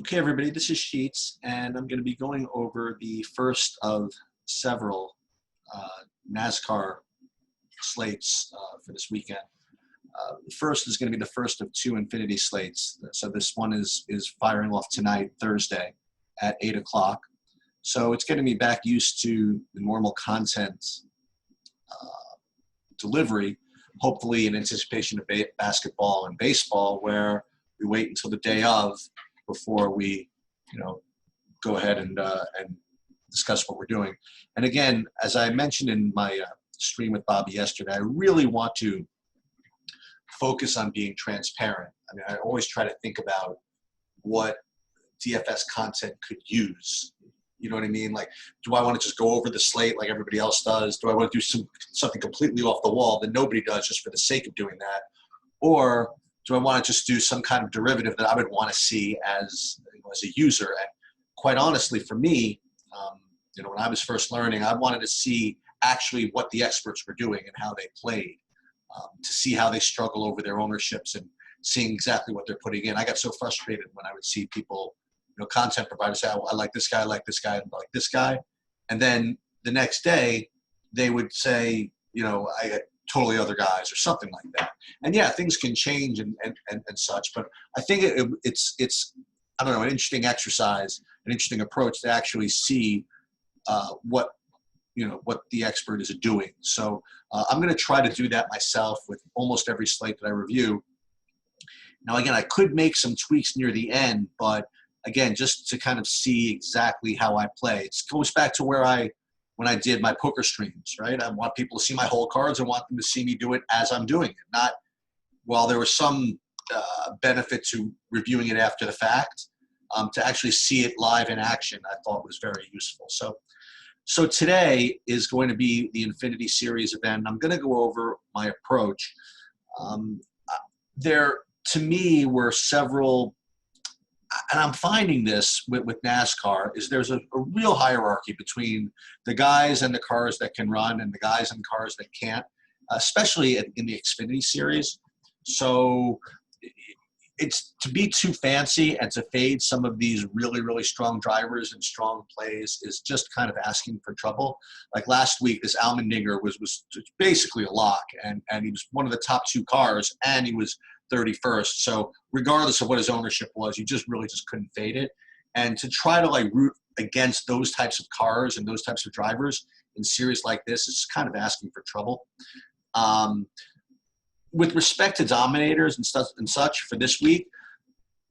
Okay, everybody, this is Sheets, and I'm going to be going over the first of several NASCAR slates for this weekend. The first is going to be the first of two Infinity slates. So this one is firing off tonight, Thursday, at 8 o'clock. So it's getting me back used to the normal content delivery, hopefully in anticipation of basketball and baseball, where we wait until the day of before we, go ahead and discuss what we're doing. And again, as I mentioned in my stream with Bobby yesterday, I really want to focus on being transparent. I mean, I always try to think about what DFS content could use. You know what I mean? Like, do I want to just go over the slate like everybody else does? Do I want to do something completely off the wall that nobody does just for the sake of doing that? Or do I want to just do some kind of derivative that I would want to see as a user? And quite honestly, for me, when I was first learning, I wanted to see actually what the experts were doing and how they played, to see how they struggle over their ownerships and seeing exactly what they're putting in. I got so frustrated when I would see people, content providers say, oh, I like this guy, I like this guy, I like this guy. And then the next day they would say, I got totally other guys or something like that. And yeah, things can change and such, but I think it's I don't know, an interesting exercise, an interesting approach to actually see what the expert is doing. So I'm going to try to do that myself with almost every slate that I review. Now, again, I could make some tweaks near the end, but again, just to kind of see exactly how I play. It goes back to when I did my poker streams, right? I want people to see my whole cards. I want them to see me do it as I'm doing it. Not, while there was some benefit to reviewing it after the fact, to actually see it live in action, I thought was very useful. So today is going to be the Infinity Series event. I'm going to go over my approach. There, to me, were several, and I'm finding this with NASCAR, is there's a real hierarchy between the guys and the cars that can run and the guys and cars that can't, especially in the Xfinity series. So it's to be too fancy and to fade some of these really, really strong drivers and strong plays is just kind of asking for trouble. Like last week, this Allmendinger was basically a lock, and he was one of the top two cars, and he was 31st. So regardless of what his ownership was, you just really just couldn't fade it. And to try to root against those types of cars and those types of drivers in series like this is kind of asking for trouble. With respect to dominators and such for this week,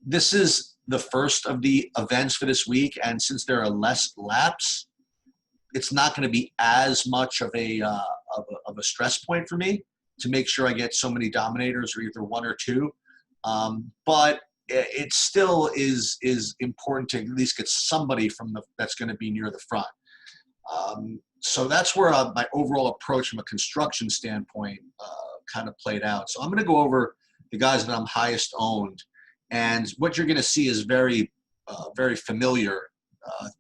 this is the first of the events for this week, and since there are less laps, it's not going to be as much of a stress point for me to make sure I get so many dominators or either one or two. But it still is important to at least get somebody that's going to be near the front. So that's where my overall approach from a construction standpoint kind of played out. So I'm going to go over the guys that I'm highest owned, and what you're going to see is very familiar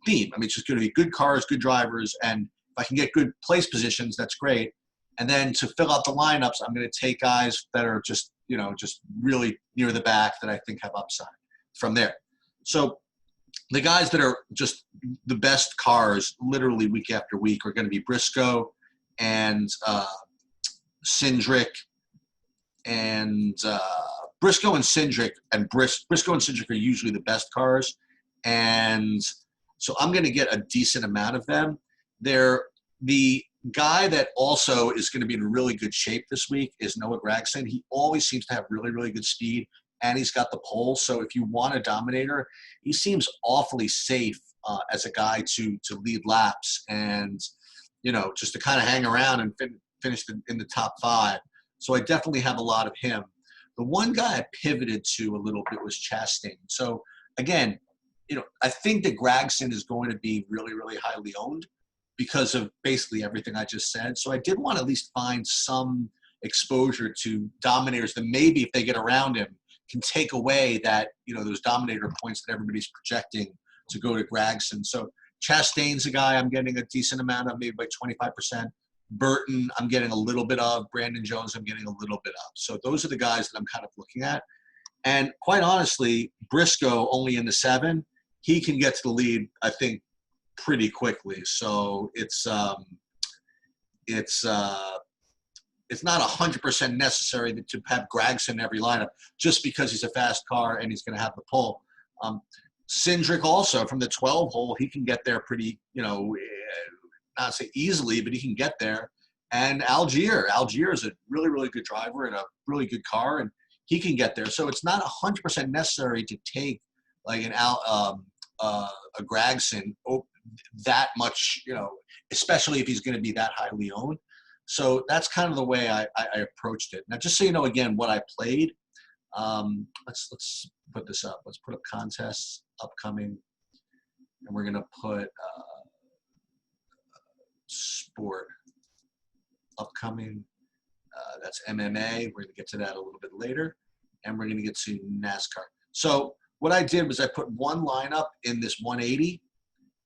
theme. I mean, it's just going to be good cars, good drivers, and if I can get good place positions, that's great. And then to fill out the lineups, I'm going to take guys that are just really near the back that I think have upside from there. So the guys that are just the best cars literally week after week are going to be Briscoe and Cindric, and Briscoe and Cindric are usually the best cars. And so I'm going to get a decent amount of them. They're the guy that also is going to be in really good shape this week is Noah Gragson. He always seems to have really, really good speed, and he's got the pole. So if you want a dominator, he seems awfully safe as a guy to lead laps and, just to kind of hang around and finish in the top five. So I definitely have a lot of him. The one guy I pivoted to a little bit was Chastain. So again, I think that Gragson is going to be really, really highly owned because of basically everything I just said. So I did want to at least find some exposure to dominators that maybe if they get around him can take away that, those dominator points that everybody's projecting to go to Gragson. So Chastain's a guy I'm getting a decent amount of, maybe by 25%. Burton, I'm getting a little bit of. Brandon Jones, I'm getting a little bit of. So those are the guys that I'm kind of looking at. And quite honestly, Briscoe only in the 7, he can get to the lead, I think, pretty quickly. So it's not 100% necessary to have Gragson in every lineup just because he's a fast car and he's going to have the pull. Cindric also from the 12 hole, he can get there pretty, not say easily, but he can get there. And Algier is a really, really good driver and a really good car, and he can get there. So it's not 100% necessary to take like a Gragson that much, especially if he's going to be that highly owned. So that's kind of the way I approached it. Now, just so you know, again, what I played, let's put this up. Let's put up contests upcoming, and we're going to put sport upcoming. That's MMA. We're going to get to that a little bit later, and we're going to get to NASCAR. So what I did was I put one lineup in this 180,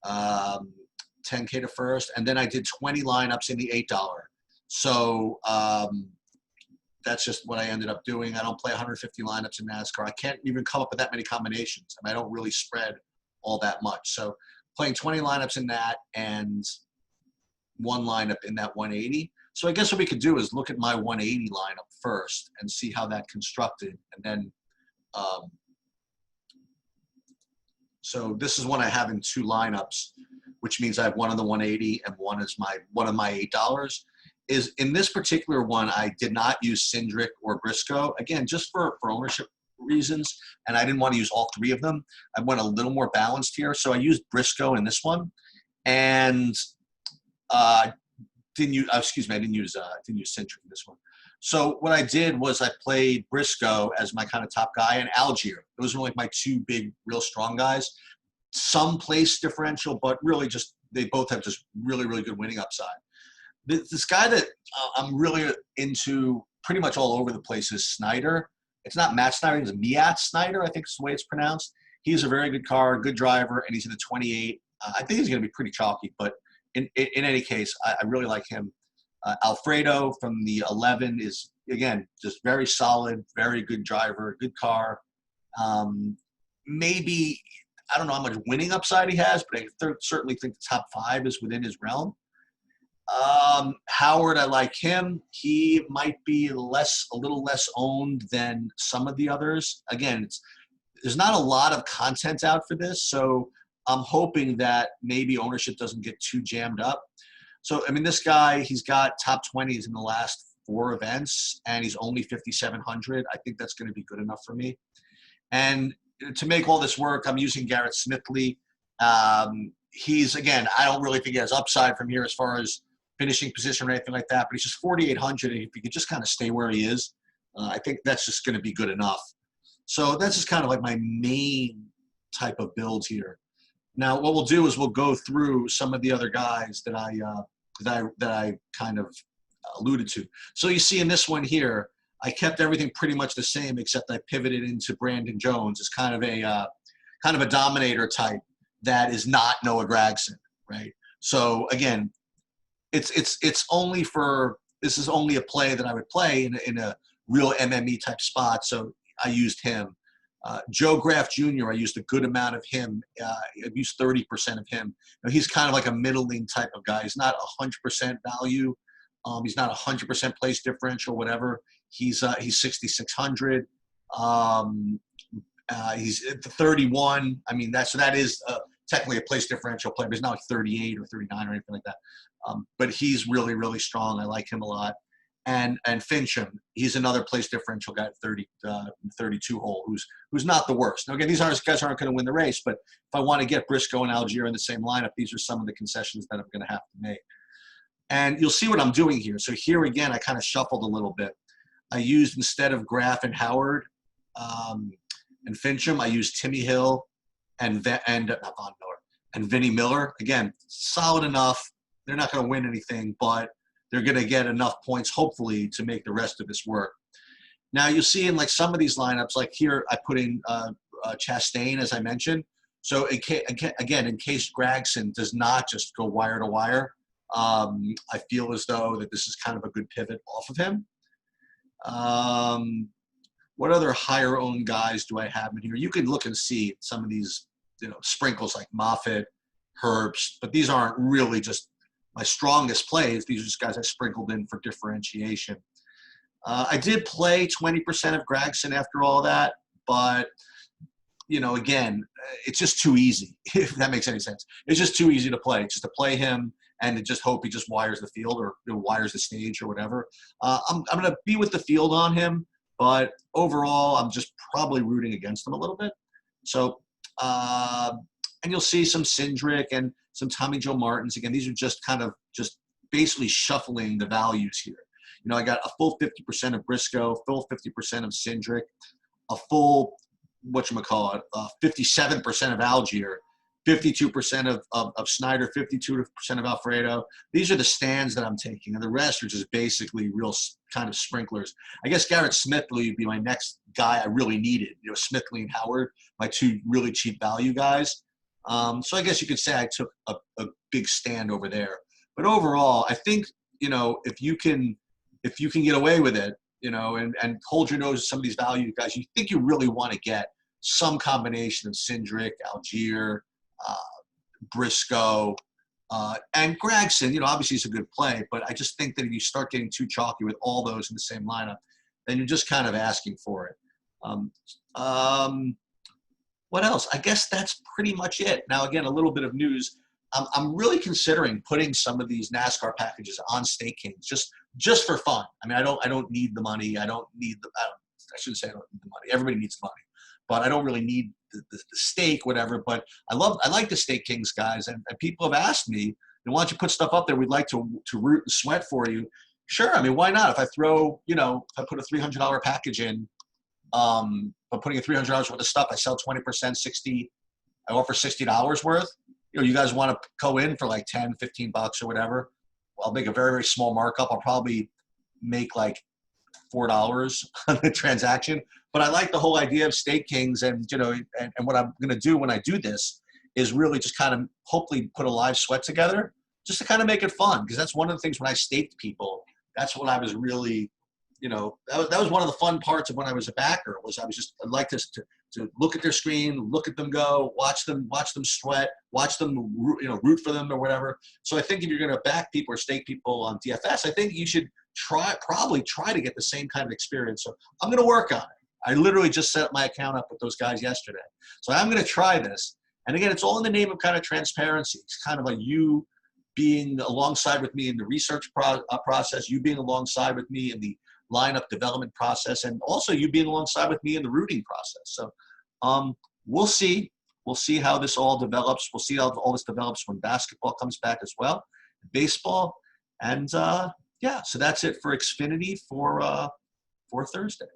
10K to first, and then I did 20 lineups in the $8. So that's just what I ended up doing. I don't play 150 lineups in NASCAR. I can't even come up with that many combinations. I don't really spread all that much. So playing 20 lineups in that and one lineup in that 180. So I guess what we could do is look at my 180 lineup first and see how that constructed. And then, so this is one I have in 2 lineups, which means I have one on the 180 and one of my $8. Is in this particular one, I did not use Cindric or Briscoe, again, just for ownership reasons, and I didn't want to use all 3 of them. I went a little more balanced here, so I used Briscoe in this one, and I didn't use Cindric in this one. So what I did was I played Briscoe as my kind of top guy and Algier. Those were like my 2 big, real strong guys. Some place differential, but really just they both have just really, really good winning upside. This guy that I'm really into pretty much all over the place is Snyder. It's not Matt Snyder, it's Miat Snyder, I think is the way it's pronounced. He's a very good car, good driver, and he's in the 28. I think he's going to be pretty chalky, but in any case, I really like him. Alfredo from the 11 is, again, just very solid, very good driver, good car. Maybe, I don't know how much winning upside he has, but I certainly think the top 5 is within his realm. Howard, I like him. He might be a little less owned than some of the others. Again, there's not a lot of content out for this, so I'm hoping that maybe ownership doesn't get too jammed up. So, I mean, this guy, he's got top 20s in the last 4 events, and he's only 5,700. I think that's going to be good enough for me. And to make all this work, I'm using Garrett Smithley. He's, again, I don't really think he has upside from here as far as finishing position or anything like that, but he's just 4,800, and if he could just kind of stay where he is, I think that's just going to be good enough. So that's just kind of like my main type of build here. Now, what we'll do is we'll go through some of the other guys that I kind of alluded to. So you see in this one here, I kept everything pretty much the same, except I pivoted into Brandon Jones as kind of a dominator type that is not Noah Gragson, right? So again, this is only a play that I would play in a real MME type spot. So I used him. Joe Graff Jr., I used a good amount of him. I used 30% of him. Now, he's kind of like a middling type of guy. He's not 100% value. He's not 100% place differential, whatever. He's 6,600. He's at the 31. I mean, that is technically a place differential player, but he's not like 38 or 39 or anything like that. But he's really, really strong. I like him a lot. And Fincham, he's another place differential guy at 32 hole, who's not the worst. Now, again, these guys aren't going to win the race, but if I want to get Briscoe and Algier in the same lineup, these are some of the concessions that I'm going to have to make. And you'll see what I'm doing here. So here again, I kind of shuffled a little bit. I used, instead of Graff and Howard and Fincham, I used Timmy Hill and Vinnie Miller. Again, solid enough. They're not going to win anything, but they're going to get enough points, hopefully, to make the rest of this work. Now, you'll see in like some of these lineups, like here, I put in Chastain, as I mentioned. So again, in case Gragson does not just go wire to wire, I feel as though that this is kind of a good pivot off of him. what other higher owned guys do I have in here? You can look and see some of these, sprinkles like Moffitt, Herbst, but these aren't really just my strongest plays. These are just guys I sprinkled in for differentiation. I did play 20% of Gregson after all that, but again, it's just too easy, if that makes any sense. It's just too easy to play, just to play him and to just hope he just wires the field or wires the stage or whatever. I'm going to be with the field on him, but overall, I'm just probably rooting against him a little bit. So, and you'll see some Cindric and some Tommy Joe Martins. Again, these are just kind of just basically shuffling the values here. I got a full 50% of Briscoe, full 50% of Cindric, a full, 57% of Algier, 52% of Snyder, 52% of Alfredo. These are the stands that I'm taking, and the rest are just basically real kind of sprinklers. I guess Garrett Smithley would be my next guy I really needed. Smithley and Howard, my two really cheap value guys. So I guess you could say I took a big stand over there. But overall, I think, if you can get away with it, and hold your nose to some of these value guys, you think you really want to get some combination of Cindric, Algier, Briscoe, and Gregson. Obviously he's a good play, but I just think that if you start getting too chalky with all those in the same lineup, then you're just kind of asking for it. What else? I guess that's pretty much it. Now, again, a little bit of news. I'm really considering putting some of these NASCAR packages on Stake Kings just for fun. I mean, I don't need the money. I shouldn't say I don't need the money. Everybody needs the money, but I don't really need the stake, whatever. But I like the Stake Kings guys, and people have asked me, why don't you put stuff up there? We'd like to root and sweat for you. Sure. I mean, why not? If I throw, if I put a $300 package in, by putting in $300 worth of stuff, I sell 20%, 60. I offer $60 worth. You guys want to go in for like 10, 15 bucks or whatever. I'll make a very, very small markup. I'll probably make like $4 on the transaction. But I like the whole idea of Stake Kings, and what I'm going to do when I do this is really just kind of hopefully put a live sweat together, just to kind of make it fun. Because that's one of the things when I staked people, that's what I was really, that was one of the fun parts of when I was a backer. I'd like to look at their screen, look at them go, watch them sweat, watch them, root for them or whatever. So I think if you're going to back people or stake people on DFS, I think you should probably try to get the same kind of experience. So I'm going to work on it. I literally just set my account up with those guys yesterday. So I'm going to try this. And again, it's all in the name of kind of transparency. It's kind of like you being alongside with me in the research process, you being alongside with me in the lineup development process, and also you being alongside with me in the rooting process. So we'll see. We'll see how this all develops. We'll see how all this develops when basketball comes back as well, baseball. And yeah, so that's it for Xfinity for Thursday.